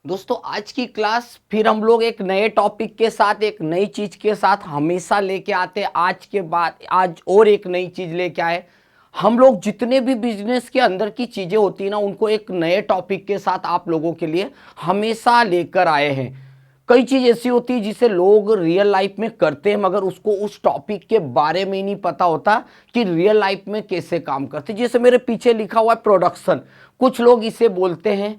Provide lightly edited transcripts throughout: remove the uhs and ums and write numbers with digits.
दोस्तों आज की क्लास फिर हम लोग एक नए टॉपिक के साथ एक नई चीज के साथ हमेशा लेके आते हैं। आज के बाद आज और एक नई चीज लेके आए। हम लोग जितने भी बिजनेस के अंदर की चीजें होती है ना, उनको एक नए टॉपिक के साथ आप लोगों के लिए हमेशा लेकर आए हैं। कई चीज ऐसी होती है जिसे लोग रियल लाइफ में करते हैं, मगर उसको उस टॉपिक के बारे में ही नहीं पता होता कि रियल लाइफ में कैसे काम करते। जैसे मेरे पीछे लिखा हुआ है प्रोडक्शन, कुछ लोग इसे बोलते हैं,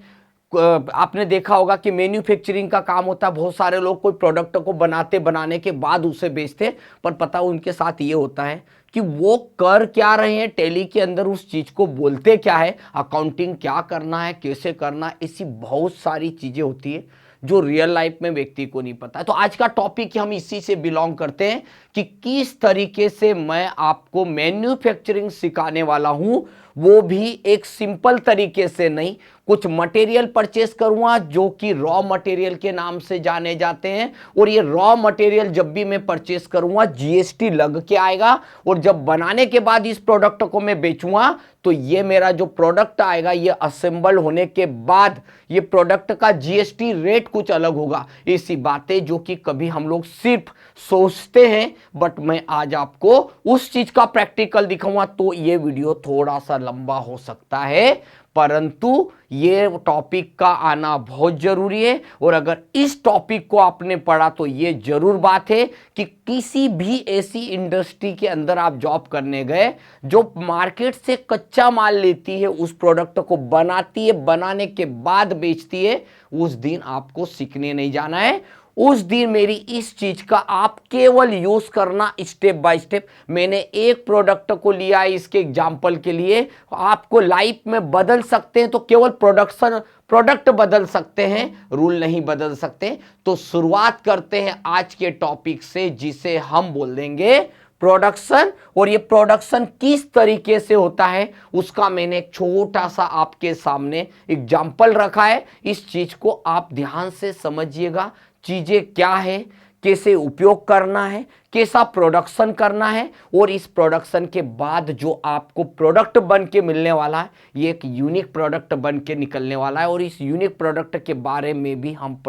आपने देखा होगा कि मैन्युफैक्चरिंग का काम होता है। बहुत सारे लोग कोई प्रोडक्ट को बनाने के बाद उसे बेचते हैं, पर पता उनके साथ ये होता है कि वो कर क्या रहे हैं, टैली के अंदर उस चीज को बोलते क्या है, अकाउंटिंग क्या करना है, कैसे करना है, ऐसी बहुत सारी चीजें होती है जो रियल लाइफ में व्यक्ति को नहीं पता है। तो आज का टॉपिक हम इसी से बिलोंग करते हैं कि किस तरीके से मैं आपको मैन्युफैक्चरिंग सिखाने वाला हूं, वो भी एक सिंपल तरीके से नहीं। कुछ मटेरियल परचेस करूंगा जो कि रॉ मटेरियल के नाम से जाने जाते हैं, और ये रॉ मटेरियल जब भी मैं परचेस करूंगा जीएसटी लग के आएगा, और जब बनाने के बाद इस प्रोडक्ट को मैं बेचूंगा तो ये मेरा जो प्रोडक्ट आएगा ये असेंबल होने के बाद ये प्रोडक्ट का जीएसटी रेट कुछ अलग होगा। ऐसी बातें जो कि कभी हम लोग सिर्फ सोचते हैं, बट मैं आज आपको उस चीज का प्रैक्टिकल दिखाऊंगा। तो ये वीडियो थोड़ा सा लंबा हो सकता है, परंतु ये टॉपिक का आना बहुत जरूरी है। और अगर इस टॉपिक को आपने पढ़ा तो ये जरूर बात है कि किसी भी ऐसी इंडस्ट्री के अंदर आप जॉब करने गए जो मार्केट से कच्चा माल लेती है, उस प्रोडक्ट को बनाती है, बनाने के बाद बेचती है, उस दिन आपको सीखने नहीं जाना है। उस दिन मेरी इस चीज का आप केवल यूज करना स्टेप बाय स्टेप। मैंने एक प्रोडक्ट को लिया है इसके एग्जांपल के लिए, आपको लाइफ में बदल सकते हैं तो केवल प्रोडक्ट बदल सकते हैं, रूल नहीं बदल सकते। तो शुरुआत करते हैं आज के टॉपिक से, जिसे हम बोल देंगे प्रोडक्शन। और ये प्रोडक्शन किस तरीके से होता है उसका मैंने एक छोटा सा आपके सामने एग्जांपल रखा है। इस चीज को आप ध्यान से समझिएगा, चीजें क्या है, कैसे उपयोग करना है, कैसा प्रोडक्शन करना है, और इस प्रोडक्शन के बाद जो आपको प्रोडक्ट बन के मिलने वाला है ये एक यूनिक प्रोडक्ट बन के निकलने वाला है। और इस यूनिक प्रोडक्ट के बारे में भी हम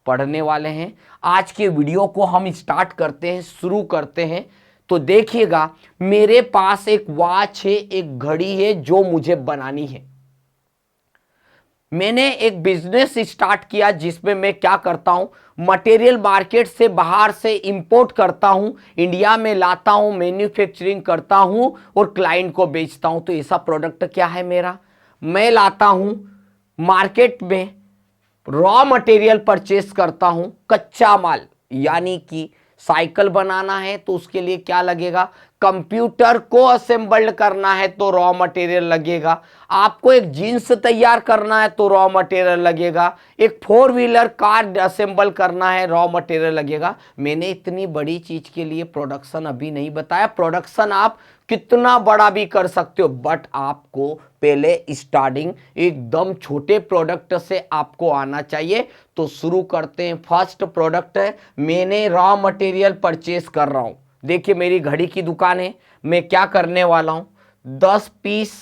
पढ़ने वाले हैं। आज के वीडियो को हम स्टार्ट करते हैं, शुरू करते हैं। तो देखिएगा, मेरे पास एक वॉच है, एक घड़ी है जो मुझे बनानी है। मैंने एक बिजनेस स्टार्ट किया जिसमें मैं क्या करता हूं, मटेरियल मार्केट से बाहर से इंपोर्ट करता हूं, इंडिया में लाता हूं, मैन्युफैक्चरिंग करता हूं और क्लाइंट को बेचता हूं। तो ऐसा प्रोडक्ट क्या है मेरा, मैं लाता हूं मार्केट में, रॉ मटेरियल परचेस करता हूं, कच्चा माल, यानी कि साइकिल बनाना है तो उसके लिए क्या लगेगा, कंप्यूटर को असेंबल्ड करना है तो रॉ मटेरियल लगेगा, आपको एक जीन्स तैयार करना है तो रॉ मटेरियल लगेगा, एक 4 व्हीलर कार असेंबल करना है रॉ मटेरियल लगेगा। मैंने इतनी बड़ी चीज के लिए प्रोडक्शन अभी नहीं बताया। प्रोडक्शन आप कितना बड़ा भी कर सकते हो, बट आपको पहले स्टार्टिंग एकदम छोटे प्रोडक्ट से आपको आना चाहिए। तो शुरू करते हैं। फर्स्ट प्रोडक्ट है, मैंने रॉ मटेरियल परचेस कर रहा हूं। देखिए मेरी घड़ी की दुकान है, मैं क्या करने वाला हूं, 10 पीस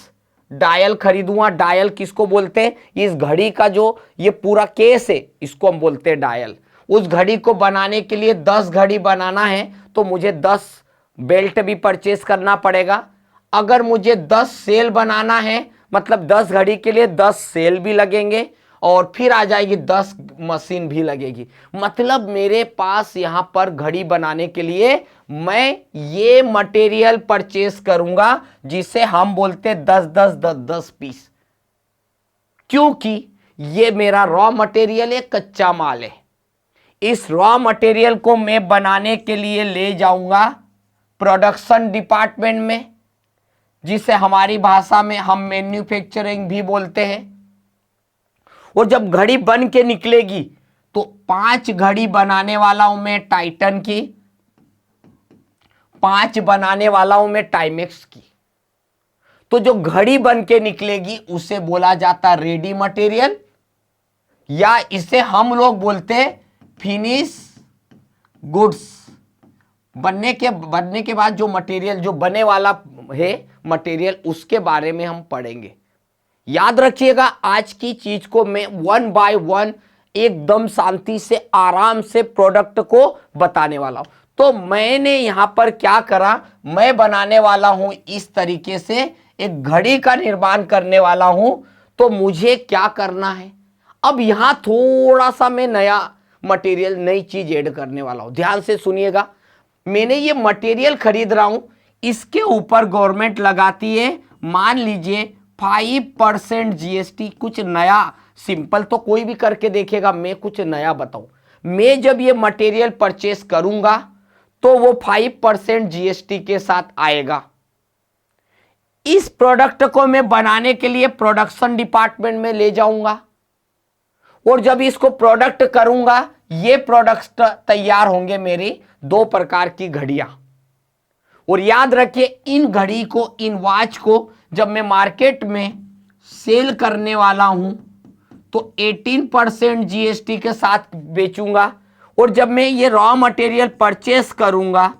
डायल खरीदूंगा। डायल किसको बोलते हैं, इस घड़ी का जो ये पूरा केस है इसको हम बोलते हैं डायल। उस घड़ी को बनाने के लिए 10 घड़ी बनाना है तो मुझे 10 बेल्ट भी परचेस करना पड़ेगा। अगर मुझे 10 सेल बनाना है मतलब 10 घड़ी के लिए 10 सेल भी लगेंगे, और फिर आ जाएगी 10 मशीन भी लगेगी। मतलब मेरे पास यहां पर घड़ी बनाने के लिए मैं ये मटेरियल परचेस करूंगा जिसे हम बोलते हैं 10 पीस, क्योंकि ये मेरा रॉ मटेरियल है, कच्चा माल है। इस रॉ मटेरियल को मैं बनाने के लिए ले जाऊंगा प्रोडक्शन डिपार्टमेंट में, जिसे हमारी भाषा में हम मैन्युफैक्चरिंग भी बोलते हैं। और जब घड़ी बन के निकलेगी तो 5 घड़ी बनाने वाला हूं मैं टाइटन की, 5 बनाने वाला हूं मैं टाइमेक्स की। तो जो घड़ी बन के निकलेगी उसे बोला जाता है रेडी मटेरियल, या इसे हम लोग बोलते हैं फिनिश गुड्स। बनने के बाद जो मटेरियल जो बने वाला है मटेरियल, उसके बारे में हम पढ़ेंगे। याद रखिएगा, आज की चीज को मैं 1 बाय 1 एकदम शांति से आराम से प्रोडक्ट को बताने वाला हूं। तो मैंने यहां पर क्या करा, मैं बनाने वाला हूं इस तरीके से एक घड़ी का निर्माण करने वाला हूं। तो मुझे क्या करना है, अब यहां थोड़ा सा मैं नया मटेरियल, नई चीज ऐड करने वाला हूं। ध्यान से सुनिएगा, मैंने ये मटेरियल खरीद रहा हूं, इसके ऊपर गवर्नमेंट लगाती है मान लीजिए 5% जीएसटी। कुछ नया सिंपल तो कोई भी करके देखेगा, मैं कुछ नया बताऊं। मैं जब ये मटेरियल परचेस करूंगा तो वो 5% जीएसटी के साथ आएगा। इस प्रोडक्ट को मैं बनाने के लिए प्रोडक्शन डिपार्टमेंट में ले जाऊंगा और जब इसको प्रोडक्ट करूंगा, ये प्रोडक्ट तैयार होंगे मेरी 2 प्रकार की घड़ियां। और याद रखिए, इन घड़ी को, इन वॉच को जब मैं मार्केट में सेल करने वाला हूं तो 18% जीएसटी के साथ बेचूंगा। और जब मैं ये रॉ मटेरियल परचेस करूंगा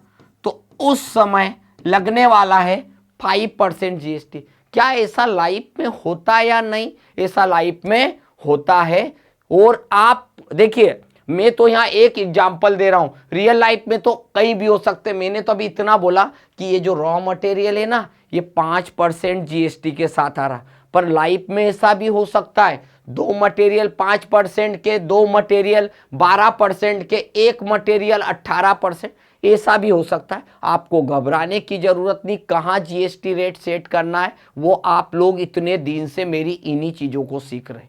तो उस समय लगने वाला है 5% जीएसटी। क्या ऐसा लाइफ में होता है या नहीं? ऐसा लाइफ में होता है। और आप देखिए, मैं तो यहाँ एक एग्जांपल दे रहा हूं, रियल लाइफ में तो कहीं भी हो सकते। मैंने तो अभी इतना बोला कि ये जो रॉ मटेरियल है ना, ये 5% जीएसटी के साथ आ रहा, पर लाइफ में ऐसा भी हो सकता है 2 मटेरियल 5% के, 2 मटेरियल 12% के, 1 मटेरियल 18%, ऐसा भी हो सकता है। आपको घबराने की जरूरत नहीं। कहाँ जीएसटी रेट सेट करना है वो आप लोग इतने दिन से मेरी इन्हीं चीजों को सीख रहे हैं।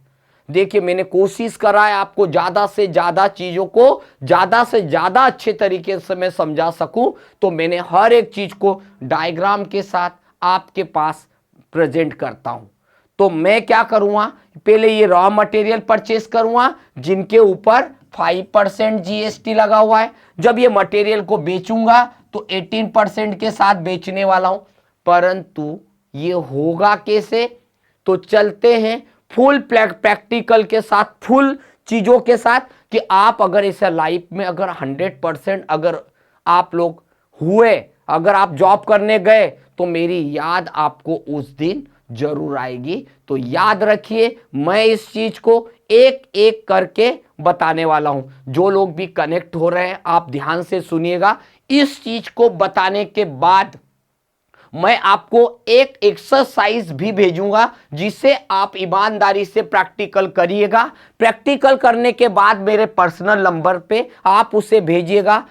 देखिए, मैंने कोशिश करा है आपको ज्यादा से ज्यादा चीजों को ज्यादा से ज्यादा अच्छे तरीके से मैं समझा सकूं। तो मैंने हर एक चीज को डायग्राम के साथ आपके पास प्रेजेंट करता हूं। तो मैं क्या करूंगा, पहले ये रॉ मटेरियल परचेस करूंगा जिनके ऊपर 5% जीएसटी लगा हुआ है। जब ये मटेरियल को बेचूंगा तो 18% के साथ बेचने वाला हूं। परंतु ये होगा कैसे, तो चलते हैं फुल प्रैक्टिकल के साथ, फुल चीजों के साथ, कि आप अगर इसे लाइफ में अगर 100% अगर आप लोग हुए, अगर आप जॉब करने गए तो मेरी याद आपको उस दिन जरूर आएगी। तो याद रखिए, मैं इस चीज को एक एक करके बताने वाला हूं। जो लोग भी कनेक्ट हो रहे हैं आप ध्यान से सुनिएगा। इस चीज को बताने के बाद मैं आपको एक एक्सरसाइज भी भेजूंगा जिसे आप ईमानदारी से प्रैक्टिकल करिएगा। प्रैक्टिकल करने के बाद मेरे पर्सनल नंबर पे आप उसे भेजिएगा।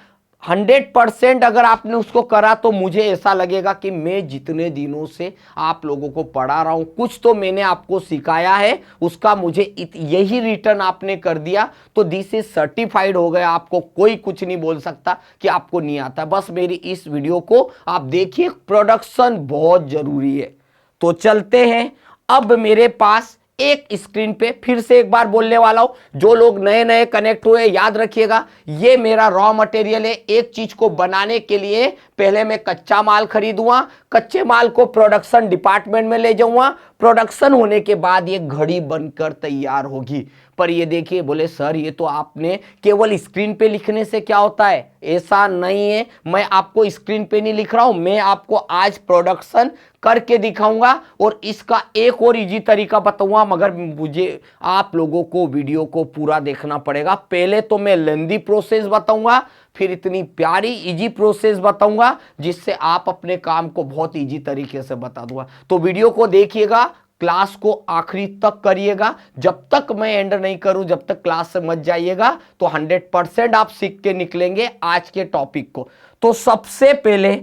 100% अगर आपने उसको करा तो मुझे ऐसा लगेगा कि मैं जितने दिनों से आप लोगों को पढ़ा रहा हूं, कुछ तो मैंने आपको सिखाया है, उसका मुझे यही रिटर्न आपने कर दिया तो दिस इज सर्टिफाइड हो गया। आपको कोई कुछ नहीं बोल सकता कि आपको नहीं आता। बस मेरी इस वीडियो को आप देखिए, प्रोडक्शन बहुत जरूरी है। तो चलते हैं। अब मेरे पास एक स्क्रीन पे फिर से एक बार बोलने वाला हूं, जो लोग नए नए कनेक्ट हुए याद रखिएगा, ये मेरा रॉ मटेरियल है। एक चीज को बनाने के लिए पहले मैं कच्चा माल खरीदूंगा, कच्चे माल को प्रोडक्शन डिपार्टमेंट में ले जाऊंगा, प्रोडक्शन होने के बाद ये घड़ी बनकर तैयार होगी। पर ये देखिए, बोले सर ये तो आपने केवल स्क्रीन पे लिखने से क्या होता है, ऐसा नहीं है। मैं आपको स्क्रीन पे नहीं लिख रहा हूं, मैं आपको आज प्रोडक्शन करके दिखाऊंगा और इसका एक और इजी तरीका बताऊंगा। मगर मुझे आप लोगों को वीडियो को पूरा देखना पड़ेगा। पहले तो मैं लेंदी प्रोसेस बताऊंगा, फिर इतनी प्यारी इजी प्रोसेस बताऊंगा जिससे आप अपने काम को बहुत इजी तरीके से बता दूंगा। तो वीडियो को देखिएगा, क्लास को आखिरी तक करिएगा। जब तक मैं एंड नहीं करूं, जब तक क्लास से मत जाइएगा, तो 100% आप सीख के निकलेंगे आज के टॉपिक को। तो सबसे पहले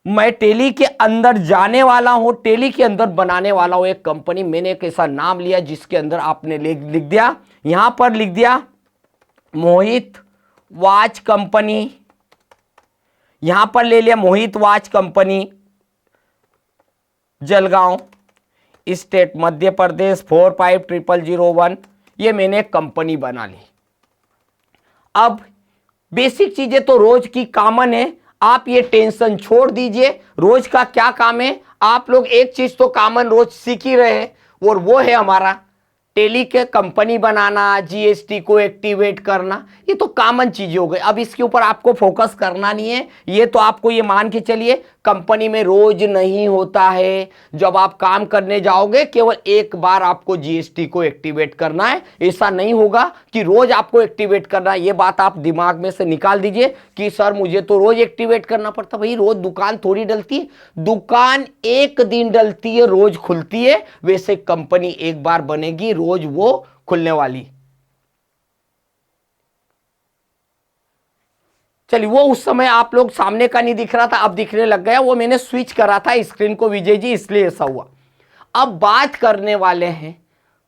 मैं टेली के अंदर जाने वाला हूं, टेली के अंदर बनाने वाला हूं एक कंपनी। मैंने एक ऐसा नाम लिया जिसके अंदर आपने लिख दिया, यहां पर लिख दिया मोहित वॉच कंपनी। यहां पर ले लिया मोहित watch company, Jalgaon, state Madhya Pradesh 450001। ये मैंने एक कंपनी बना ली। अब बेसिक चीजें तो रोज की कॉमन है, आप ये टेंशन छोड़ दीजिए। रोज का क्या काम है, आप लोग एक चीज तो कॉमन रोज सीख ही रहे हैं और वो है हमारा टेली के कंपनी बनाना, जीएसटी को एक्टिवेट करना, ये तो कॉमन चीजें हो गई। अब इसके ऊपर आपको फोकस करना नहीं है। ये तो आपको ये मान के चलिए कंपनी में रोज नहीं होता है। जब आप काम करने जाओगे केवल एक बार आपको जीएसटी को एक्टिवेट करना है। ऐसा नहीं होगा कि रोज आपको एक्टिवेट करना है। ये बात आप दिमाग में से निकाल दीजिए कि सर मुझे तो रोज एक्टिवेट करना पड़ता। भाई रोज दुकान थोड़ी डलती है, दुकान एक दिन डलती है, रोज खुलती है। वैसे कंपनी एक बार बनेगी, रोज वो खुलने वाली। चलिए, वो उस समय आप लोग सामने का नहीं दिख रहा था, अब दिखने लग गया। वो मैंने स्विच करा था स्क्रीन को विजय जी, इसलिए ऐसा हुआ। अब बात करने वाले हैं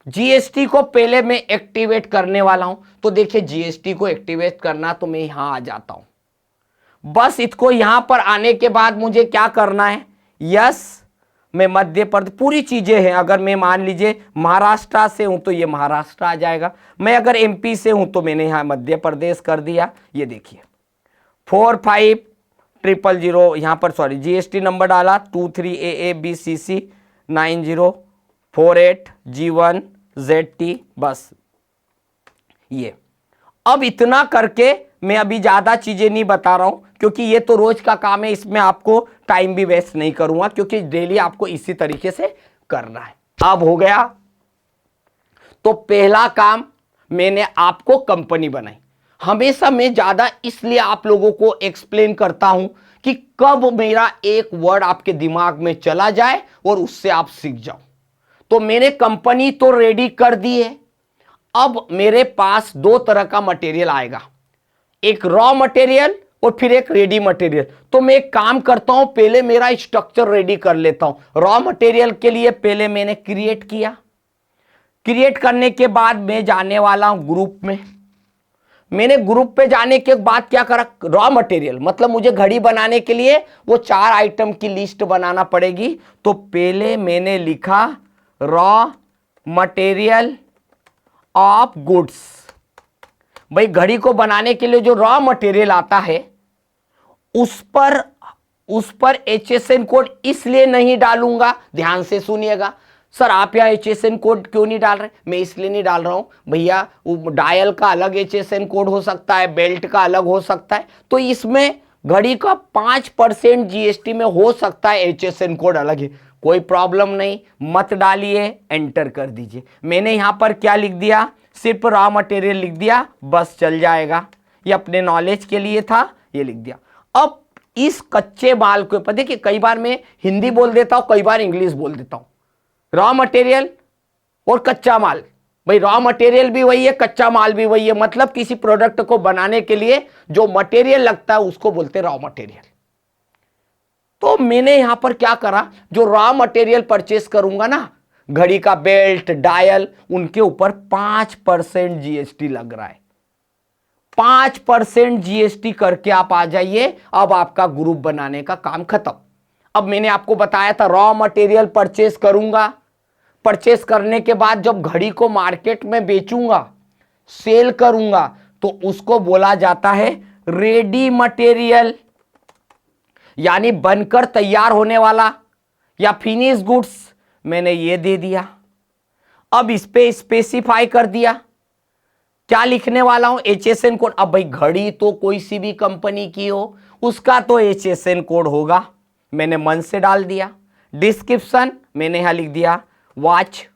जीएसटी को। पहले मैं एक्टिवेट करने वाला हूं। तो देखिए जीएसटी को एक्टिवेट करना, तो मैं यहां आ जाता हूं। बस इसको यहां पर आने के बाद मुझे क्या करना है, यस मैं मध्य प्रदेश, पूरी चीजें हैं। अगर मैं मान लीजिए महाराष्ट्र से हूं तो ये महाराष्ट्र आ जाएगा। मैं अगर एमपी से हूं तो मैंने यहां मध्य प्रदेश कर दिया। ये देखिए 4500 यहाँ पर, सॉरी जीएसटी नंबर डाला 23AABCC 9048G1ZT, बस ये। अब इतना करके मैं अभी ज़्यादा चीज़ें नहीं बता रहा हूं क्योंकि ये तो रोज का काम है, इसमें आपको टाइम भी वेस्ट नहीं करूंगा क्योंकि डेली आपको इसी तरीके से करना है। अब हो गया। तो पहला काम मैंने आपको कंपनी बनाई। हमेशा मैं ज्यादा इसलिए आप लोगों को एक्सप्लेन करता हूं कि कब मेरा एक वर्ड आपके दिमाग में चला जाए और उससे आप सीख जाओ। तो मैंने कंपनी तो रेडी कर दी है। अब मेरे पास दो तरह का मटेरियल आएगा, एक रॉ मटेरियल और फिर एक रेडी मटेरियल। तो मैं एक काम करता हूं, पहले मेरा स्ट्रक्चर रेडी कर लेता हूं। रॉ मटेरियल के लिए पहले मैंने क्रिएट किया। क्रिएट करने के बाद मैं जाने वाला हूं ग्रुप में। मैंने ग्रुप पे जाने के बाद क्या करा, रॉ मटेरियल मतलब मुझे घड़ी बनाने के लिए वो 4 आइटम की लिस्ट बनाना पड़ेगी। तो पहले मैंने लिखा रॉ मटेरियल ऑफ गुड्स। भाई घड़ी को बनाने के लिए जो रॉ मटेरियल आता है उस पर HSN कोड इसलिए नहीं डालूंगा, ध्यान से सुनिएगा। सर आप यहाँ HSN कोड क्यों नहीं डाल रहे? मैं इसलिए नहीं डाल रहा हूं भैया, डायल का अलग HSN कोड हो सकता है, बेल्ट का अलग हो सकता है। तो इसमें घड़ी का 5% जीएसटी में हो सकता है HSN कोड अलग है, कोई प्रॉब्लम नहीं, मत डालिए, एंटर कर दीजिए। मैंने यहां पर क्या लिख दिया, सिर्फ रॉ मटेरियल लिख दिया, बस चल जाएगा। ये अपने नॉलेज के लिए था, ये लिख दिया। अब इस कच्चे माल को, पता है कि कई बार मैं हिंदी बोल देता हूं, कई बार इंग्लिश बोल देता हूं। रॉ मटेरियल और कच्चा माल, भाई रॉ मटेरियल भी वही है, कच्चा माल भी वही है। मतलब किसी प्रोडक्ट को बनाने के लिए जो मटेरियल लगता है उसको बोलते हैं रॉ मटेरियल। तो मैंने यहां पर क्या करा, जो रॉ मटेरियल परचेस करूंगा ना, घड़ी का बेल्ट, डायल, उनके ऊपर 5% जीएसटी लग रहा है। 5% जीएसटी करके आप आ जाइए। अब आपका ग्रुप बनाने का काम खत्म। अब मैंने आपको बताया था रॉ मटेरियल परचेस करूंगा, परचेस करने के बाद जब घड़ी को मार्केट में बेचूंगा, सेल करूंगा, तो उसको बोला जाता है रेडी मटेरियल, यानी बनकर तैयार होने वाला या फिनिश गुड्स। मैंने ये दे दिया। अब इस पे स्पेसिफाई कर दिया क्या लिखने वाला हूं, HSN कोड। अब भाई घड़ी तो कोई सी भी कंपनी की हो उसका तो HSN कोड होगा, मैंने मन से डाल दिया। डिस्क्रिप्शन मैंने यहां लिख दिया वॉच,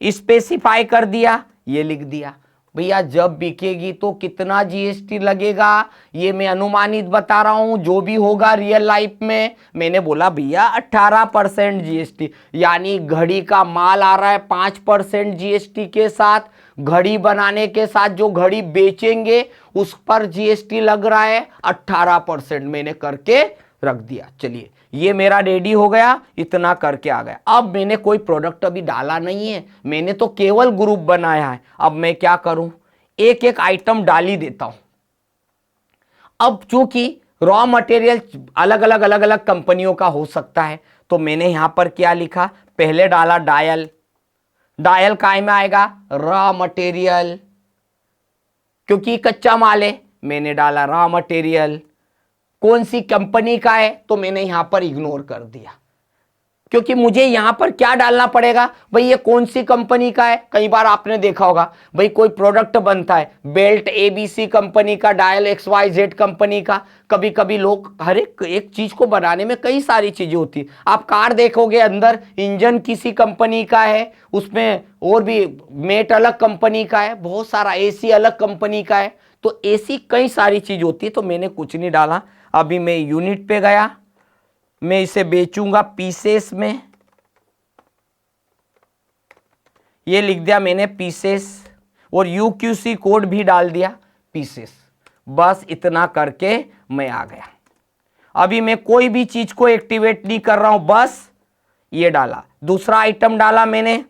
स्पेसिफाई कर दिया, ये लिख दिया। भैया जब बिकेगी तो कितना जीएसटी लगेगा, ये मैं अनुमानित बता रहा हूं, जो भी होगा रियल लाइफ में। मैंने बोला भैया 18% जीएसटी, यानी घड़ी का माल आ रहा है 5% जीएसटी के साथ, घड़ी बनाने के साथ जो घड़ी बेचेंगे उस पर जीएसटी लग रहा है 18%। मैंने करके रख दिया। चलिए ये मेरा रेडी हो गया, इतना करके आ गया। अब मैंने कोई प्रोडक्ट अभी डाला नहीं है, मैंने तो केवल ग्रुप बनाया है। अब मैं क्या करूं, एक एक आइटम डाल ही देता हूं। अब चूंकि रॉ मटेरियल अलग अलग कंपनियों का हो सकता है, तो मैंने यहां पर क्या लिखा, पहले डाला डायल। डायल काय में आएगा, रॉ मटेरियल, क्योंकि कच्चा माल है, मैंने डाला रॉ मटेरियल। कौन सी कंपनी का है तो मैंने यहां पर इग्नोर कर दिया। क्योंकि मुझे यहां पर क्या डालना पड़ेगा, भाई ये कौन सी कंपनी का है। कई बार आपने देखा होगा भाई कोई प्रोडक्ट बनता है, बेल्ट ABC कंपनी का, डायल XYZ कंपनी का। कभी कभी लोग हर एक चीज को बनाने में कई सारी चीजें होती है। आप कार देखोगे, अंदर इंजन किसी कंपनी का है, उसमें और भी मेट अलग कंपनी का है, बहुत सारा AC अलग कंपनी का है। तो ऐसी कई सारी चीज होती है। तो मैंने कुछ नहीं डाला। अभी मैं यूनिट पे गया, मैं इसे बेचूंगा पीसेस में, ये लिख दिया मैंने पीसेस, और UQC कोड भी डाल दिया पीसेस। बस इतना करके मैं आ गया। अभी मैं कोई भी चीज को एक्टिवेट नहीं कर रहा हूं, बस ये डाला। दूसरा आइटम डाला मैंने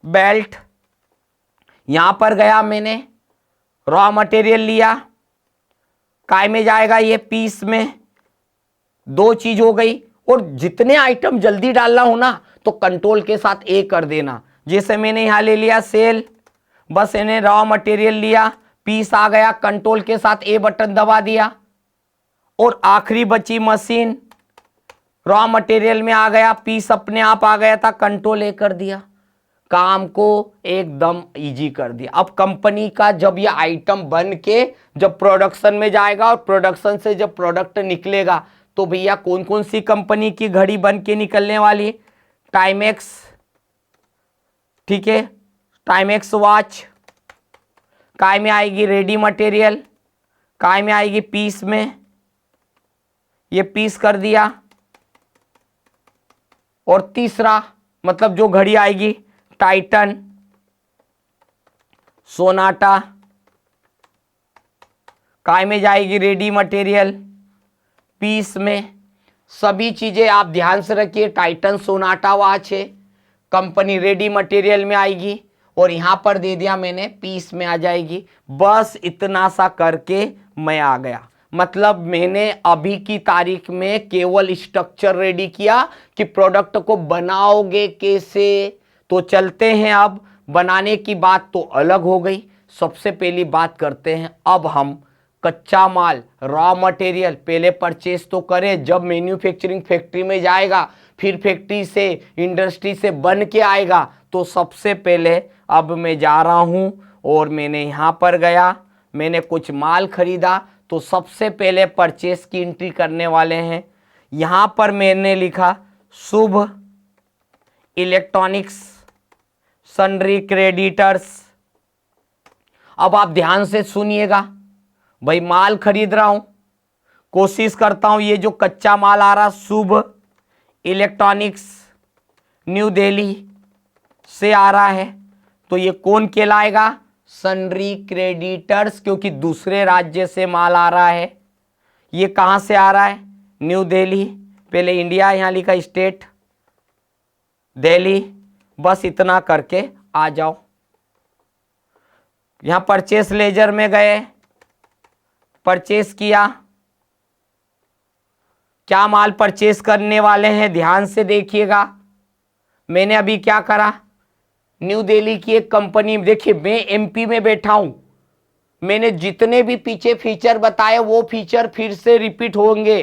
बेल्ट, यहां पर गया मैंने रॉ मटेरियल लिया, काय में जाएगा ये पीस में। दो चीज हो गई। और जितने आइटम जल्दी डालना हो ना तो कंट्रोल के साथ A कर देना। जैसे मैंने यहां ले लिया सेल, बस इन्हें रॉ मटेरियल लिया, पीस आ गया, कंट्रोल के साथ A बटन दबा दिया, और आखिरी बची मशीन, रॉ मटेरियल में आ गया, पीस अपने आप आ गया था, कंट्रोल A कर दिया, काम को एकदम इजी कर दिया। अब कंपनी का जब ये आइटम बन के जब प्रोडक्शन में जाएगा और प्रोडक्शन से जब प्रोडक्ट निकलेगा तो भैया कौन कौन सी कंपनी की घड़ी बन के निकलने वाली, टाइमेक्स, ठीक है, टाइमेक्स वॉच, काय में आएगी रेडी मटेरियल, काय में आएगी पीस में, ये पीस कर दिया। और तीसरा मतलब जो घड़ी आएगी टाइटन, सोनाटा, काय में जाएगी रेडी मटेरियल, पीस में। सभी चीजें आप ध्यान से रखिए, टाइटन सोनाटा वॉच है, कंपनी रेडी मटेरियल में आएगी, और यहां पर दे दिया मैंने पीस में आ जाएगी। बस इतना सा करके मैं आ गया। मतलब मैंने अभी की तारीख में केवल स्ट्रक्चर रेडी किया कि प्रोडक्ट को बनाओगे कैसे। तो चलते हैं, अब बनाने की बात तो अलग हो गई। सबसे पहली बात करते हैं, अब हम कच्चा माल रॉ मटेरियल पहले परचेस तो करें, जब मैन्युफैक्चरिंग फैक्ट्री में जाएगा, फिर फैक्ट्री से इंडस्ट्री से बन के आएगा। तो सबसे पहले अब मैं जा रहा हूं और मैंने यहां पर गया, मैंने कुछ माल खरीदा। तो सबसे पहले परचेस की एंट्री करने वाले हैं। यहां पर मैंने लिखा शुभ इलेक्ट्रॉनिक्स सन्ड्री क्रेडिटर्स। अब आप ध्यान से सुनिएगा, भाई माल खरीद रहा हूं, कोशिश करता हूं ये जो कच्चा माल आ रहा शुभ इलेक्ट्रॉनिक्स न्यू दिल्ली से आ रहा है, तो ये कौन कहलाएगा, सन्ड्री क्रेडिटर्स, क्योंकि दूसरे राज्य से माल आ रहा है। ये कहां से आ रहा है, न्यू दिल्ली, पहले इंडिया यहां लिखा स्टेट दिल्ली। बस इतना करके आ जाओ। यहां परचेस लेजर में गए, परचेस किया। क्या माल परचेस करने वाले हैं ध्यान से देखिएगा। मैंने अभी क्या करा, न्यू दिल्ली की एक कंपनी, देखिए मैं MP में बैठा हूं, मैंने जितने भी पीछे फीचर बताए वो फीचर फिर से रिपीट होंगे।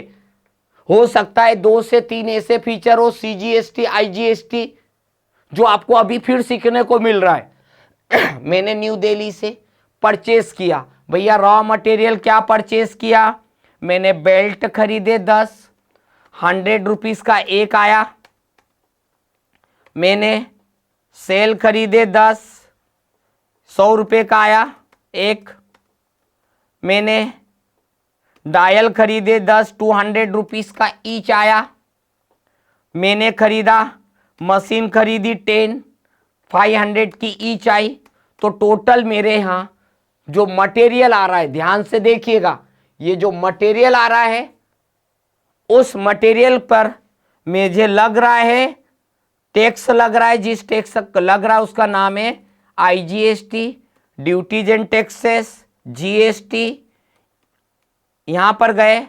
हो सकता है 2 से 3 ऐसे फीचर हो, CGST IGST, जो आपको अभी फिर सीखने को मिल रहा है। मैंने न्यू दिल्ली से परचेस किया। भैया रॉ मटेरियल क्या परचेस किया, मैंने बेल्ट खरीदे 10, 100 रुपीज का एक आया। मैंने सेल खरीदे 10, 100 रुपये का आया एक। मैंने डायल खरीदे 10, 200 रुपीज का ईच आया। मैंने खरीदा मशीन खरीदी 10, 500 की ईच आई। तो टोटल मेरे यहाँ जो मटेरियल आ रहा है, ध्यान से देखिएगा, ये जो मटेरियल आ रहा है उस मटेरियल पर मुझे लग रहा है टैक्स लग रहा है। जिस टैक्स लग रहा है उसका नाम है IGST, duties and taxes, GST। यहां पर गए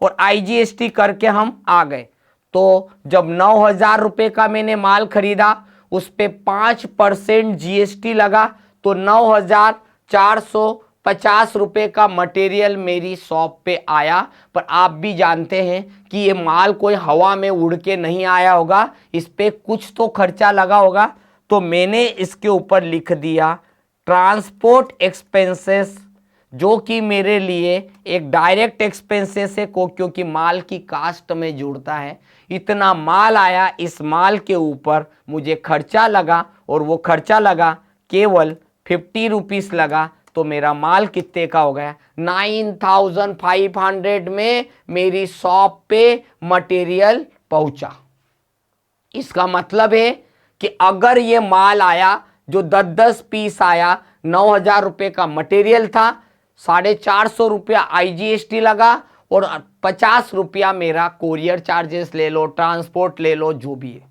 और IGST करके हम आ गए। तो जब 9,000 रुपये का मैंने माल खरीदा, उस पे 5% GST लगा, तो 9,400 ₹50 का मटेरियल मेरी शॉप पे आया। पर आप भी जानते हैं कि ये माल कोई हवा में उड़ के नहीं आया होगा, इस पे कुछ तो खर्चा लगा होगा। तो मैंने इसके ऊपर लिख दिया ट्रांसपोर्ट एक्सपेंसेस, जो कि मेरे लिए एक डायरेक्ट एक्सपेंसेस है क्योंकि माल की कास्ट में जुड़ता है। इतना माल आया, इस माल के ऊपर मुझे खर्चा लगा और वो खर्चा लगा केवल ₹50 लगा। तो मेरा माल कितने का हो गया? 9500 में मेरी शॉप पे मटेरियल पहुंचा। इसका मतलब है कि अगर ये माल आया जो 10-10 पीस आया, ₹9000 का मटेरियल था, ₹450 IGST लगा और ₹50 मेरा कोरियर चार्जेस ले लो, ट्रांसपोर्ट ले लो, जो भी है।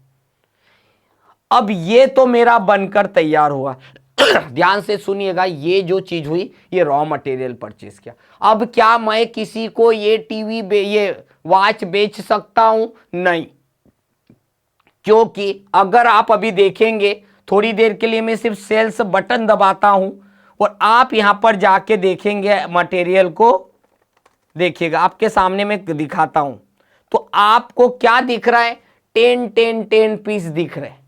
अब ये तो मेरा बनकर तैयार हुआ। ध्यान से सुनिएगा, ये जो चीज हुई ये रॉ मटेरियल परचेज किया। अब क्या मैं किसी को ये टीवी ये वॉच बेच सकता हूं? नहीं, क्योंकि अगर आप अभी देखेंगे थोड़ी देर के लिए मैं सिर्फ सेल्स बटन दबाता हूं और आप यहां पर जाके देखेंगे मटेरियल को, देखिएगा आपके सामने मैं दिखाता हूं तो आपको क्या दिख रहा है? 10 पीस दिख रहे हैं।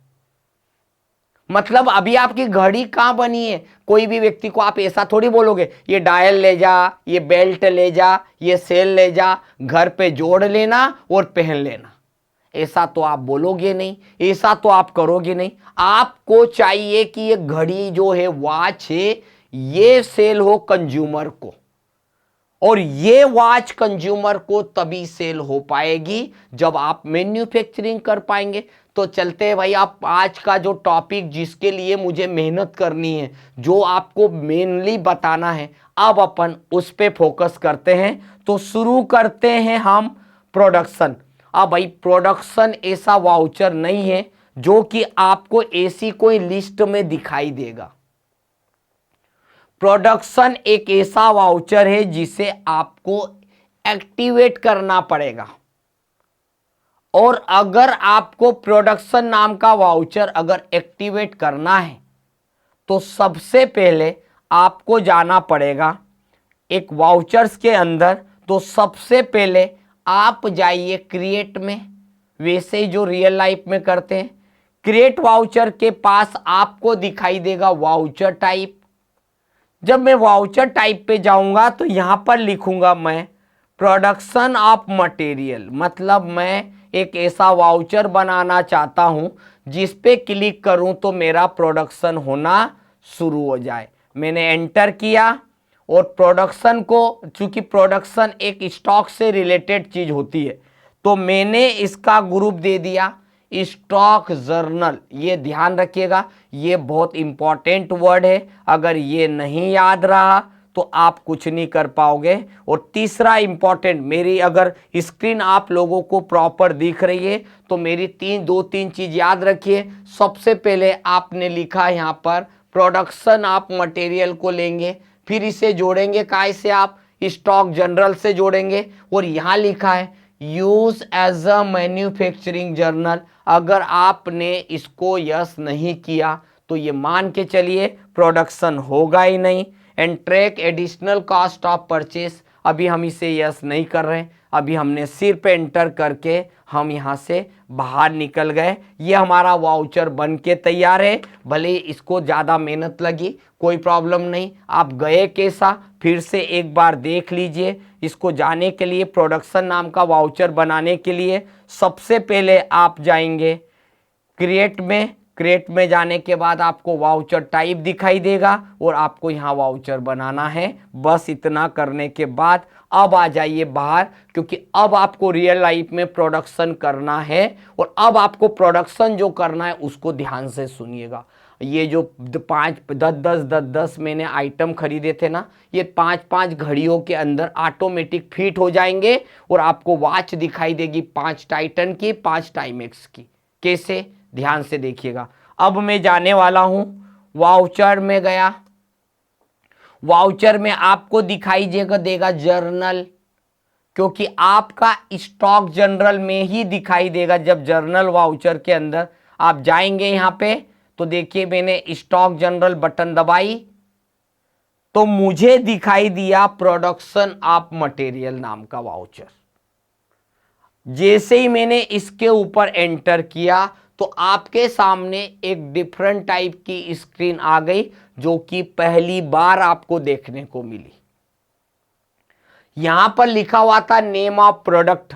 मतलब अभी आपकी घड़ी कहां बनी है? कोई भी व्यक्ति को आप ऐसा थोड़ी बोलोगे ये डायल ले जा, ये बेल्ट ले जा, ये सेल ले जा, घर पे जोड़ लेना और पहन लेना। ऐसा तो आप बोलोगे नहीं, ऐसा तो आप करोगे नहीं। आपको चाहिए कि ये घड़ी जो है, वॉच है, ये सेल हो कंज्यूमर को, और ये वॉच कंज्यूमर को तभी सेल हो पाएगी जब आप मैन्युफैक्चरिंग कर पाएंगे। तो चलते हैं भाई, आप आज का जो टॉपिक जिसके लिए मुझे मेहनत करनी है, जो आपको मेनली बताना है, अब अपन उस पे फोकस करते हैं। तो शुरू करते हैं हम प्रोडक्शन। अब भाई प्रोडक्शन ऐसा वाउचर नहीं है जो कि आपको ऐसी कोई लिस्ट में दिखाई देगा। प्रोडक्शन एक ऐसा वाउचर है जिसे आपको एक्टिवेट करना पड़ेगा। और अगर आपको प्रोडक्शन नाम का वाउचर अगर एक्टिवेट करना है तो सबसे पहले आपको जाना पड़ेगा एक वाउचर्स के अंदर। तो सबसे पहले आप जाइए क्रिएट में, वैसे ही जो रियल लाइफ में करते हैं। क्रिएट वाउचर के पास आपको दिखाई देगा वाउचर टाइप। जब मैं वाउचर टाइप पे जाऊंगा तो यहां पर लिखूंगा मैं प्रोडक्शन ऑफ मटेरियल। मतलब मैं एक ऐसा वाउचर बनाना चाहता हूं जिस पे क्लिक करूं तो मेरा प्रोडक्शन होना शुरू हो जाए। मैंने एंटर किया और प्रोडक्शन को, चूंकि प्रोडक्शन एक स्टॉक से रिलेटेड चीज होती है, तो मैंने इसका ग्रुप दे दिया स्टॉक जर्नल। ये ध्यान रखिएगा, ये बहुत इंपॉर्टेंट वर्ड है। अगर ये नहीं याद रहा तो आप कुछ नहीं कर पाओगे। और तीसरा इंपॉर्टेंट, मेरी अगर स्क्रीन आप लोगों को प्रॉपर दिख रही है तो मेरी दो तीन चीज याद रखिए। सबसे पहले आपने लिखा यहाँ पर प्रोडक्शन ऑफ मटेरियल को लेंगे, फिर इसे जोड़ेंगे काय से? आप स्टॉक जनरल से जोड़ेंगे। और यहाँ लिखा है use as a manufacturing journal. अगर आपने इसको यस नहीं किया तो ये मान के चलिए प्रोडक्शन होगा ही नहीं। And track additional cost of purchase, अभी हम इसे यस नहीं कर रहे हैं, अभी हमने सिर्फ एंटर करके हम यहाँ से बाहर निकल गए। ये हमारा वाउचर बन के तैयार है। भले इसको ज़्यादा मेहनत लगी, कोई प्रॉब्लम नहीं। आप गए कैसा फिर से एक बार देख लीजिए। इसको जाने के लिए, प्रोडक्शन नाम का वाउचर बनाने के लिए सबसे पहले आप जाएंगे क्रिएट में। क्रिएट में जाने के बाद आपको वाउचर टाइप दिखाई देगा और आपको यहाँ वाउचर बनाना है। बस इतना करने के बाद अब आ जाइए बाहर, क्योंकि अब आपको रियल लाइफ में प्रोडक्शन करना है। और अब आपको प्रोडक्शन जो करना है उसको ध्यान से सुनिएगा। ये जो 5-10 मैंने आइटम खरीदे थे ना, ये 5-5 घड़ियों के अंदर ऑटोमेटिक फिट हो जाएंगे और आपको वॉच दिखाई देगी 5 टाइटन की, 5 टाइमेक्स की। कैसे? ध्यान से देखिएगा। अब मैं जाने वाला हूं वाउचर में गया। वाउचर में आपको दिखाई देगा जर्नल, क्योंकि आपका स्टॉक जनरल में ही दिखाई देगा। जब जर्नल वाउचर के अंदर आप जाएंगे यहां पे तो देखिए मैंने स्टॉक जनरल बटन दबाई तो मुझे दिखाई दिया प्रोडक्शन ऑफ मटेरियल नाम का वाउचर। जैसे ही मैंने इसके ऊपर एंटर किया तो आपके सामने एक डिफरेंट टाइप की स्क्रीन आ गई, जो कि पहली बार आपको देखने को मिली। यहां पर लिखा हुआ था नेम ऑफ प्रोडक्ट।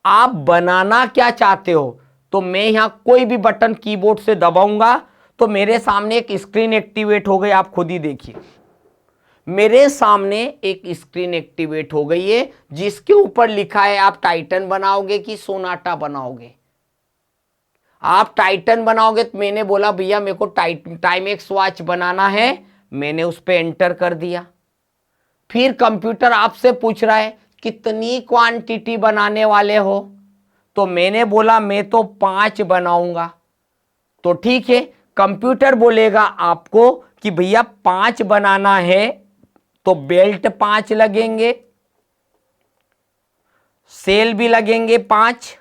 आप बनाना क्या चाहते हो, तो मैं यहां कोई भी बटन कीबोर्ड से दबाऊंगा तो मेरे सामने एक स्क्रीन एक्टिवेट हो गई। आप खुद ही देखिए, मेरे सामने एक स्क्रीन एक्टिवेट हो गई है, जिसके ऊपर लिखा है आप टाइटन बनाओगे कि सोनाटा बनाओगे। आप टाइटन बनाओगे तो मैंने बोला भैया मेरे को टाइमेक्स वॉच बनाना है, मैंने उस पर एंटर कर दिया। फिर कंप्यूटर आपसे पूछ रहा है कितनी क्वांटिटी बनाने वाले हो, तो मैंने बोला मैं तो 5 बनाऊंगा। तो ठीक है, कंप्यूटर बोलेगा आपको कि भैया 5 बनाना है तो बेल्ट 5 लगेंगे, सेल भी लगेंगे 5,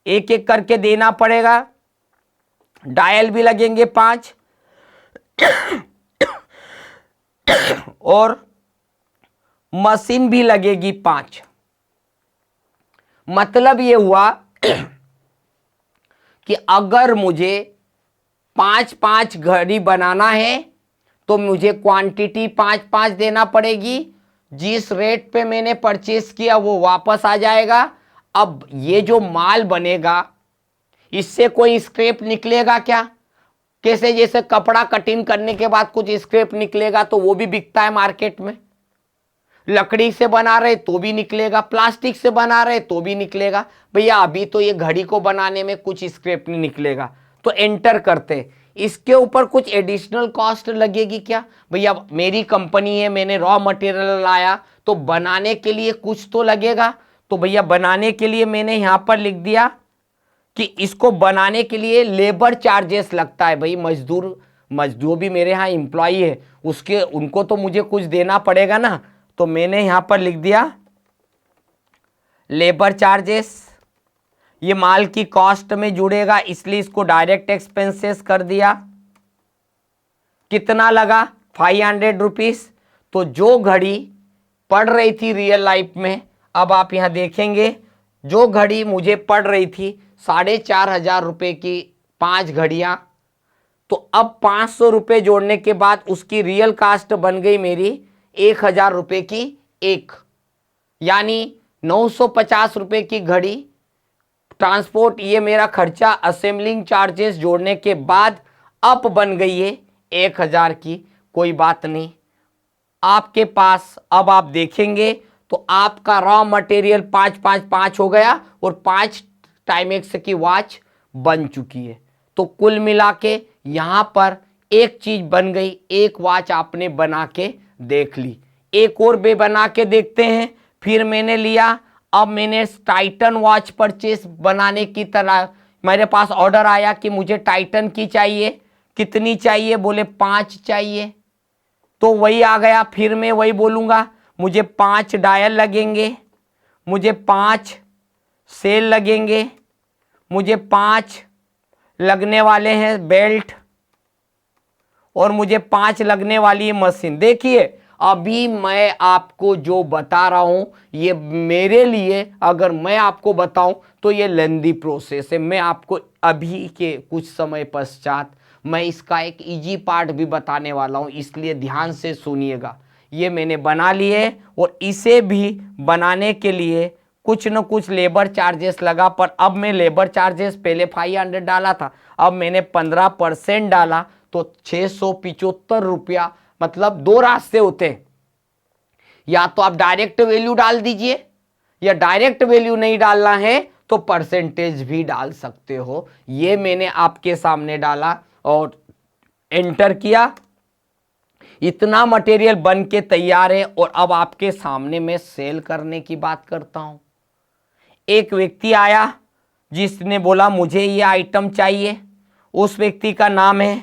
एक एक करके देना पड़ेगा, डायल भी लगेंगे 5 और मशीन भी लगेगी 5। मतलब ये हुआ कि अगर मुझे 5-5 घड़ी बनाना है तो मुझे क्वांटिटी 5-5 देना पड़ेगी। जिस रेट पे मैंने परचेस किया वो वापस आ जाएगा। अब ये जो माल बनेगा इससे कोई स्क्रैप निकलेगा क्या? कैसे जैसे कपड़ा कटिंग करने के बाद कुछ स्क्रैप निकलेगा तो वो भी बिकता है मार्केट में। लकड़ी से बना रहे तो भी निकलेगा, प्लास्टिक से बना रहे तो भी निकलेगा। भैया अभी तो ये घड़ी को बनाने में कुछ स्क्रैप नहीं निकलेगा, तो एंटर करते। इसके ऊपर कुछ एडिशनल कॉस्ट लगेगी क्या? भैया मेरी कंपनी है, मैंने रॉ मटेरियल लाया तो बनाने के लिए कुछ तो लगेगा। तो भैया बनाने के लिए मैंने यहां पर लिख दिया कि इसको बनाने के लिए लेबर चार्जेस लगता है। भाई मजदूर भी मेरे यहाँ एम्प्लॉई है, उनको तो मुझे कुछ देना पड़ेगा ना। तो मैंने यहां पर लिख दिया लेबर चार्जेस। ये माल की कॉस्ट में जुड़ेगा, इसलिए इसको डायरेक्ट एक्सपेंसेस कर दिया। कितना लगा? 500 रुपीज। तो जो घड़ी पड़ रही थी रियल लाइफ में, अब आप यहां देखेंगे जो घड़ी मुझे पड़ रही थी 4,500 रुपए की 5 घड़ियां, तो अब 500 रुपए जोड़ने के बाद उसकी रियल कास्ट बन गई मेरी 1,000 रुपए की एक, यानी 950 रुपए की घड़ी। ट्रांसपोर्ट ये मेरा खर्चा असेंबलिंग चार्जेस जोड़ने के बाद अप बन गई है 1,000 की। कोई बात नहीं, आपके पास अब आप देखेंगे तो आपका रॉ मटेरियल 5-5-5 हो गया और 5 टाइमेक्स की वॉच बन चुकी है। तो कुल मिला के यहां पर एक चीज बन गई, एक वॉच आपने बना के देख ली। एक और बे बना के देखते हैं। फिर मैंने लिया, अब मैंने टाइटन वॉच परचेस बनाने की तरह मेरे पास ऑर्डर आया कि मुझे टाइटन की चाहिए। कितनी चाहिए? बोले 5 चाहिए। तो वही आ गया, फिर मैं वही बोलूँगा मुझे 5 डायल लगेंगे, मुझे 5 सेल लगेंगे, मुझे 5 लगने वाले हैं बेल्ट और मुझे 5 लगने वाली है मशीन। देखिए अभी मैं आपको जो बता रहा हूं ये मेरे लिए, अगर मैं आपको बताऊं तो ये लेंदी प्रोसेस है। मैं आपको अभी के कुछ समय पश्चात मैं इसका एक इजी पार्ट भी बताने वाला हूं, इसलिए ध्यान से सुनिएगा। ये मैंने बना लिए और इसे भी बनाने के लिए कुछ न कुछ लेबर चार्जेस लगा, पर अब मैं लेबर चार्जेस पहले 500 डाला था, अब मैंने 15% डाला तो 675 रुपया। मतलब 2 रास्ते होते हैं, या तो आप डायरेक्ट वैल्यू डाल दीजिए, या डायरेक्ट वैल्यू नहीं डालना है तो परसेंटेज भी डाल सकते हो। ये मैंने आपके सामने डाला और एंटर किया। इतना मटेरियल बन के तैयार है और अब आपके सामने मैं सेल करने की बात करता हूं। एक व्यक्ति आया जिसने बोला मुझे ये आइटम चाहिए। उस व्यक्ति का नाम है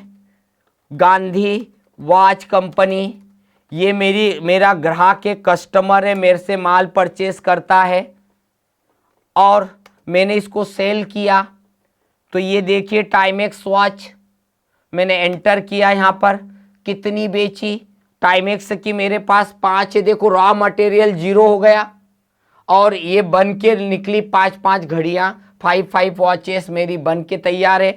गांधी वॉच कंपनी। ये मेरा ग्राहक है, कस्टमर है, मेरे से माल परचेस करता है और मैंने इसको सेल किया। तो ये देखिए टाइमेक्स वॉच मैंने एंटर किया, यहाँ पर कितनी बेची, टाइमेक्स की मेरे पास 5 है, देखो रॉ मटेरियल 0 हो गया और ये बन के निकली 5 घड़ियाँ, 5 वॉचेस मेरी बन के तैयार है।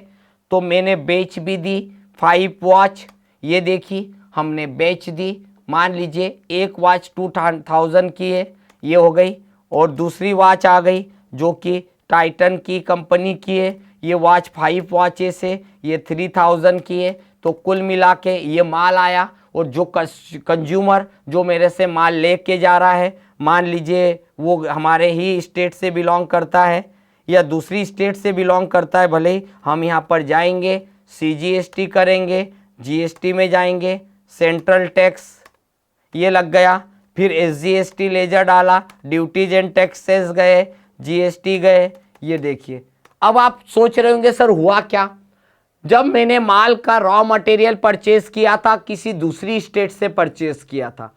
तो मैंने बेच भी दी 5 वॉच, ये देखी हमने बेच दी। मान लीजिए एक वॉच 2000 की है, ये हो गई, और दूसरी वॉच आ गई जो कि टाइटन की कंपनी की है, ये वॉच 5 वॉचेस है, ये 3000 की है। तो कुल मिला के ये माल आया, और जो कंज्यूमर जो मेरे से माल लेके जा रहा है, मान लीजिए वो हमारे ही स्टेट से बिलोंग करता है या दूसरी स्टेट से बिलोंग करता है, भले ही हम यहाँ पर जाएंगे, CGST करेंगे, GST में जाएंगे, सेंट्रल टैक्स ये लग गया, फिर SGST लेजर डाला, ड्यूटीज एंड टैक्सेस गए, GST गए। ये देखिए, अब आप सोच रहे होंगे सर हुआ क्या। जब मैंने माल का रॉ मटेरियल परचेज किया था, किसी दूसरी स्टेट से परचेज किया था,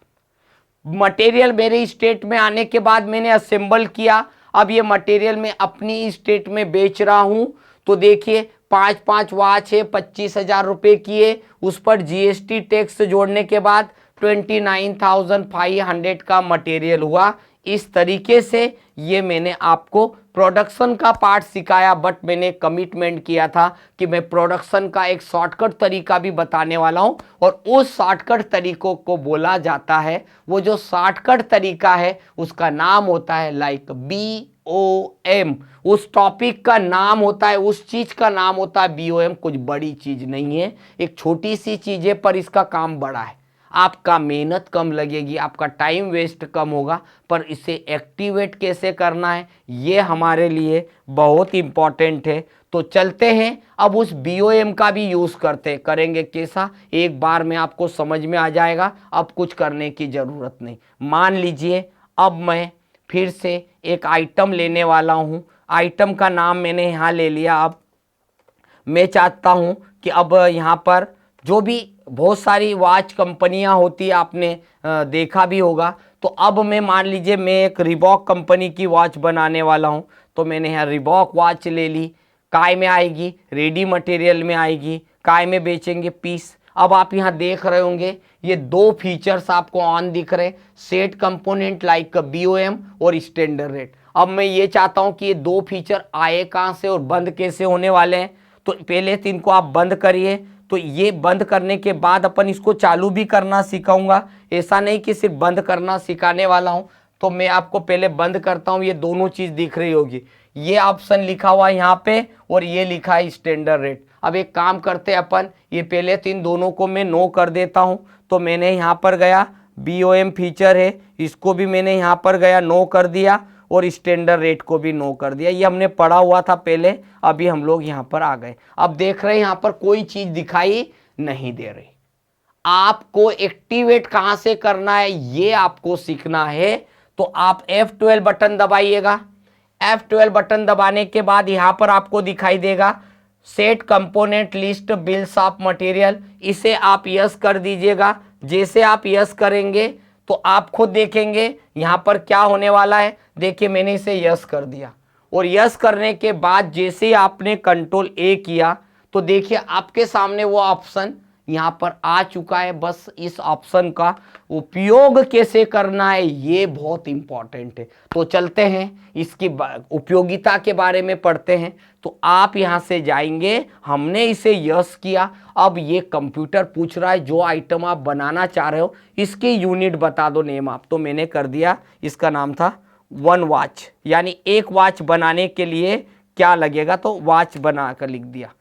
मटेरियल मेरे स्टेट में आने के बाद मैंने असेंबल किया, अब ये मटेरियल मैं अपनी स्टेट में बेच रहा हूं। तो देखिए 5 वॉच है, 25,000 रुपये की है, उस पर GST टैक्स जोड़ने के बाद 29,500 का मटेरियल हुआ। इस तरीके से ये मैंने आपको प्रोडक्शन का पार्ट सिखाया, बट मैंने कमिटमेंट किया था कि मैं प्रोडक्शन का एक शॉर्टकट तरीका भी बताने वाला हूं, और उस शॉर्टकट तरीकों को बोला जाता है, वो जो शॉर्टकट तरीका है उसका नाम होता है लाइक BOM। उस टॉपिक का नाम होता है, उस चीज का नाम होता है BOM। कुछ बड़ी चीज नहीं है, एक छोटी सी चीज है पर इसका काम बड़ा है। आपका मेहनत कम लगेगी, आपका टाइम वेस्ट कम होगा, पर इसे एक्टिवेट कैसे करना है ये हमारे लिए बहुत इंपॉर्टेंट है। तो चलते हैं अब उस BOM का भी यूज़ करेंगे कैसा, एक बार में आपको समझ में आ जाएगा, अब कुछ करने की ज़रूरत नहीं। मान लीजिए अब मैं फिर से एक आइटम लेने वाला हूँ, आइटम का नाम मैंने यहाँ ले लिया। अब मैं चाहता हूँ कि अब यहाँ पर जो भी बहुत सारी वॉच कंपनियां होती है, आपने देखा भी होगा। तो अब मैं मान लीजिए मैं एक रिबॉक कंपनी की वॉच बनाने वाला हूं, तो मैंने यहाँ रिबॉक वॉच ले ली। काय में आएगी, रेडी मटेरियल में आएगी, काय में बेचेंगे पीस। अब आप यहाँ देख रहे होंगे ये 2 फीचर्स आपको ऑन दिख रहे, सेट कंपोनेंट लाइक BOM और स्टैंडर्ड रेट। अब मैं ये चाहता हूँ कि ये 2 फीचर आए कहाँ से और बंद कैसे होने वाले हैं। तो पहले तो इनको आप बंद करिए, तो ये बंद करने के बाद अपन इसको चालू भी करना सिखाऊंगा, ऐसा नहीं कि सिर्फ बंद करना सिखाने वाला हूं। तो मैं आपको पहले बंद करता हूं, ये दोनों चीज दिख रही होगी, ये ऑप्शन लिखा हुआ है यहाँ पे और ये लिखा है स्टैंडर्ड रेट। अब एक काम करते हैं अपन, ये पहले तो इन दोनों को मैं नो कर देता हूं। तो मैंने यहाँ पर गया BOM फीचर है, इसको भी मैंने यहाँ पर गया नो कर दिया, और स्टैंडर्ड रेट को भी नो कर दिया। ये हमने पढ़ा हुआ था पहले, अभी हम लोग यहाँ पर आ गए। अब देख रहे हैं यहाँ पर कोई चीज दिखाई नहीं दे रही। आपको एक्टिवेट कहां से करना है ये आपको सीखना है। तो आप F12 बटन दबाइएगा। F12 बटन दबाने के बाद यहां पर आपको दिखाई देगा set component list bills of material, इसे आप यस कर दीजिएगा। जैसे आप यस करेंगे तो आप खुद देखेंगे यहां पर क्या होने वाला है। देखिए मैंने इसे यस कर दिया, और यस करने के बाद जैसे ही आपने कंट्रोल A किया तो देखिए आपके सामने वो ऑप्शन यहाँ पर आ चुका है। बस इस ऑप्शन का उपयोग कैसे करना है ये बहुत इंपॉर्टेंट है। तो चलते हैं इसकी उपयोगिता के बारे में पढ़ते हैं। तो आप यहाँ से जाएंगे, हमने इसे यस किया। अब ये कंप्यूटर पूछ रहा है जो आइटम आप बनाना चाह रहे हो इसकी यूनिट बता दो, नेम आप। तो मैंने कर दिया, इसका नाम था 1 वॉच, यानी एक वॉच बनाने के लिए क्या लगेगा, तो वॉच बना कर लिख दिया।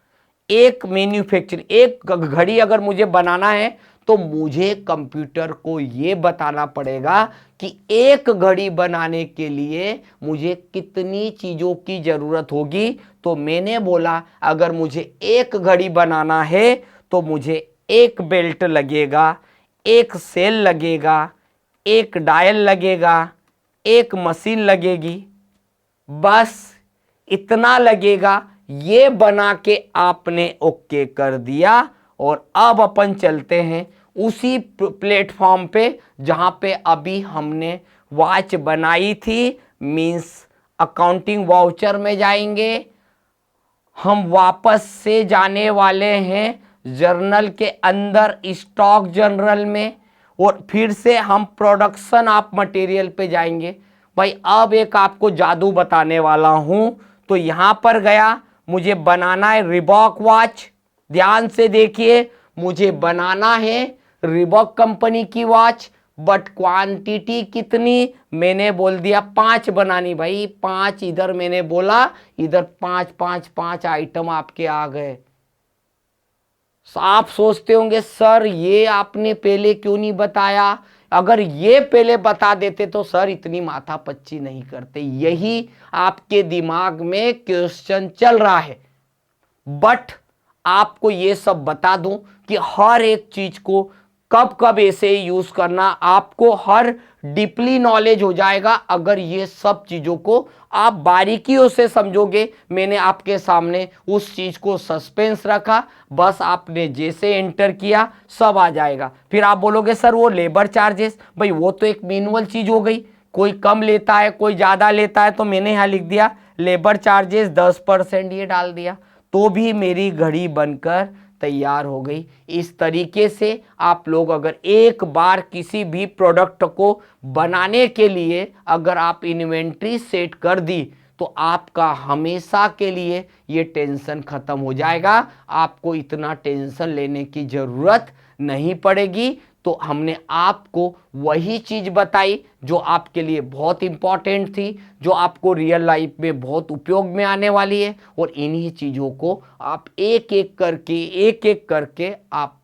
एक मैन्युफैक्चरिंग, एक घड़ी अगर मुझे बनाना है तो मुझे कंप्यूटर को ये बताना पड़ेगा कि एक घड़ी बनाने के लिए मुझे कितनी चीजों की जरूरत होगी। तो मैंने बोला अगर मुझे एक घड़ी बनाना है तो मुझे एक बेल्ट लगेगा, एक सेल लगेगा, एक डायल लगेगा, एक मशीन लगेगी, बस इतना लगेगा। ये बना के आपने ओके कर दिया, और अब अपन चलते हैं उसी प्लेटफॉर्म पे जहां पे अभी हमने वॉच बनाई थी, मींस अकाउंटिंग वाउचर में जाएंगे। हम वापस से जाने वाले हैं जर्नल के अंदर, स्टॉक जर्नल में। और फिर से हम प्रोडक्शन ऑफ मटेरियल पे जाएंगे। भाई अब एक आपको जादू बताने वाला हूं। तो यहां पर गया, मुझे बनाना है रिबॉक वॉच। ध्यान से देखिए, मुझे बनाना है रिबॉक कंपनी की वॉच, बट क्वांटिटी कितनी, मैंने बोल दिया 5 बनानी। भाई 5 इधर मैंने बोला, इधर 5 आइटम आपके आ गए। आप सोचते होंगे सर ये आपने पहले क्यों नहीं बताया, अगर ये पहले बता देते तो सर इतनी माथापच्ची नहीं करते। यही आपके दिमाग में क्वेश्चन चल रहा है। बट आपको ये सब बता दूं कि हर एक चीज को कब कब ऐसे यूज करना, आपको हर डीपली नॉलेज हो जाएगा अगर ये सब चीजों को आप बारीकियों से समझोगे। मैंने आपके सामने उस चीज को सस्पेंस रखा, बस आपने जैसे एंटर किया सब आ जाएगा। फिर आप बोलोगे सर वो लेबर चार्जेस, भाई वो तो एक मैनुअल चीज हो गई, कोई कम लेता है कोई ज्यादा लेता है, तो मैंने यहां लिख दिया लेबर चार्जेस 10%, ये डाल दिया, तो भी मेरी घड़ी बनकर तैयार हो गई। इस तरीके से आप लोग अगर एक बार किसी भी प्रोडक्ट को बनाने के लिए अगर आप इन्वेंट्री सेट कर दी तो आपका हमेशा के लिए ये टेंशन खत्म हो जाएगा। आपको इतना टेंशन लेने की जरूरत नहीं पड़ेगी। तो हमने आपको वही चीज बताई जो आपके लिए बहुत इंपॉर्टेंट थी, जो आपको रियल लाइफ में बहुत उपयोग में आने वाली है, और इन्हीं चीजों को आप एक एक करके आप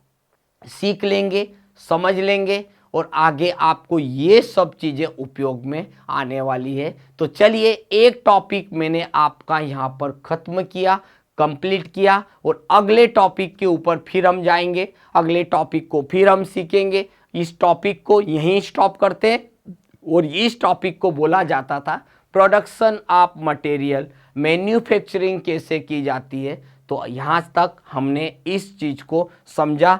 सीख लेंगे, समझ लेंगे, और आगे आपको ये सब चीजें उपयोग में आने वाली है। तो चलिए, एक टॉपिक मैंने आपका यहाँ पर खत्म किया, कंप्लीट किया, और अगले टॉपिक के ऊपर फिर हम जाएंगे, अगले टॉपिक को फिर हम सीखेंगे। इस टॉपिक को यहीं स्टॉप करते हैं, और इस टॉपिक को बोला जाता था प्रोडक्शन ऑफ मटेरियल, मैन्युफैक्चरिंग कैसे की जाती है। तो यहाँ तक हमने इस चीज को समझा।